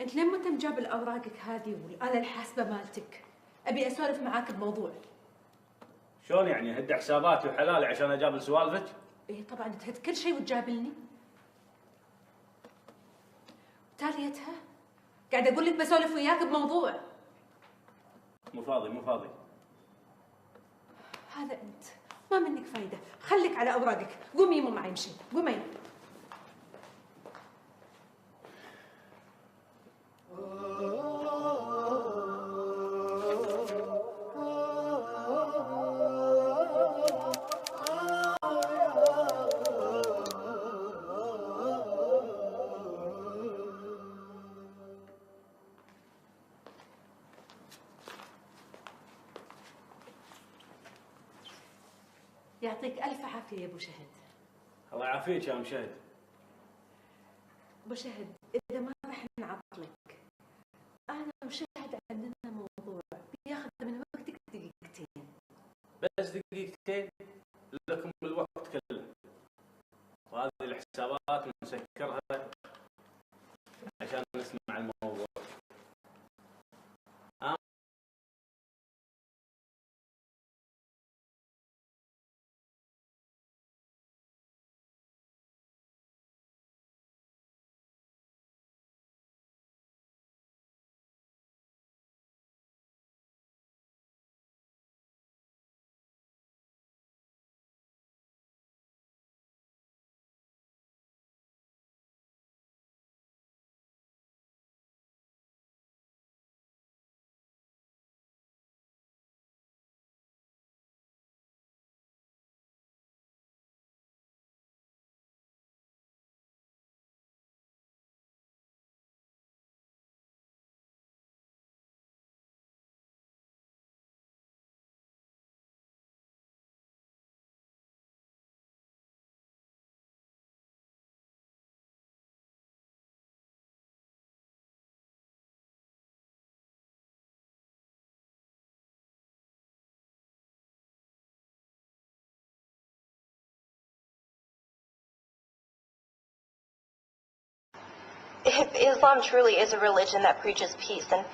انت لما انت مجاب اوراقك هذه والاله الحاسبه مالتك ابي اسولف معاك بموضوع. شلون يعني هد حساباتي وحلالي عشان اجابل سوالفك؟ ايه طبعا تهد كل شيء وتجابلني. تاليتها قاعده اقول لك بسولف وياك بموضوع. مو فاضي. هذا انت ما منك فايده، خليك على اوراقك. قومي يمه معي امشي، قومي. يعطيك ألف عافية يا أبو شهد. الله يعافيك يا أم شهد. أبو شهد إذا ما راح نعطلك، أنا وشهد عندنا موضوع بياخذ من وقتك دقيقتين. بس دقيقتين؟ لكم الوقت كله. وهذه الحسابات نسكرها عشان نسمع الموضوع. If Islam truly is a religion that preaches peace, then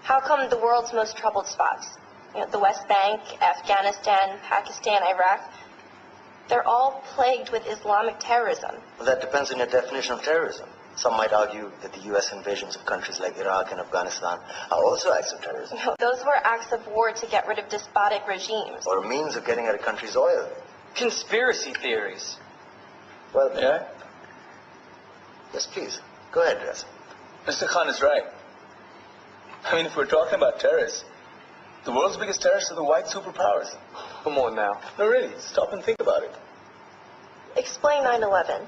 how come the world's most troubled spots, the West Bank, Afghanistan, Pakistan, Iraq, they're all plagued with Islamic terrorism? Well, that depends on your definition of terrorism. Some might argue that the U.S. invasions of countries like Iraq and Afghanistan are also acts of terrorism. No, those were acts of war to get rid of despotic regimes. Or a means of getting at a country's oil. Conspiracy theories. Well, yeah? Yes, please. Go ahead, Ras. Mr. Khan is right. I mean, if we're talking about terrorists, the world's biggest terrorists are the white superpowers. Come on now. No, really. Stop and think about it. Explain 9/11.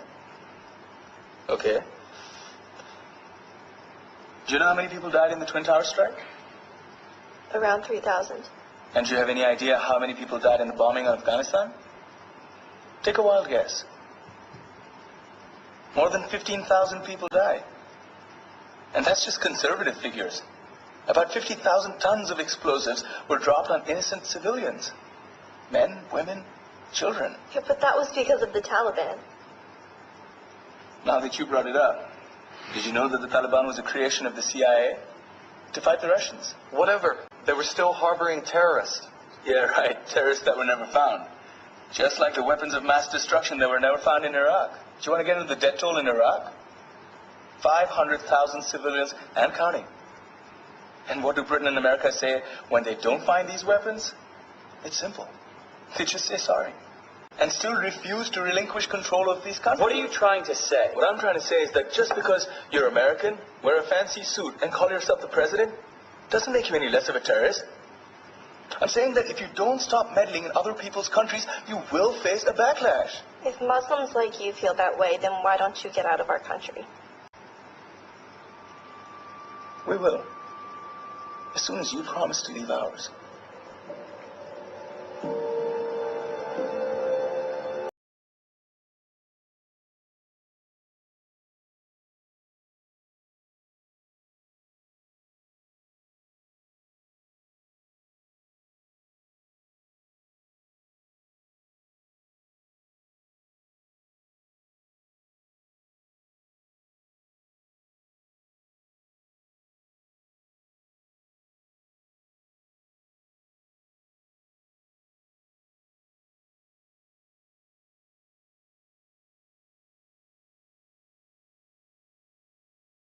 Okay. Do you know how many people died in the Twin Towers strike? Around 3,000. And do you have any idea how many people died in the bombing of Afghanistan? Take a wild guess. More than 15,000 people died. And that's just conservative figures. About 50,000 tons of explosives were dropped on innocent civilians. Men, women, children. Yeah, but that was because of the Taliban. Now that you brought it up, did you know that the Taliban was a creation of the CIA to fight the Russians? Whatever. They were still harboring terrorists. Yeah, right. Terrorists that were never found. Just like the weapons of mass destruction that were never found in Iraq. Do you want to get into the death toll in Iraq? 500,000 civilians and counting. And what do Britain and America say when they don't find these weapons? It's simple. They just say sorry. And still refuse to relinquish control of these countries. What are you trying to say? What I'm trying to say is that just because you're American, wear a fancy suit, and call yourself the president, doesn't make you any less of a terrorist. I'm saying that if you don't stop meddling in other people's countries, you will face a backlash. If Muslims like you feel that way, then why don't you get out of our country? We will. As soon as you promise to leave ours.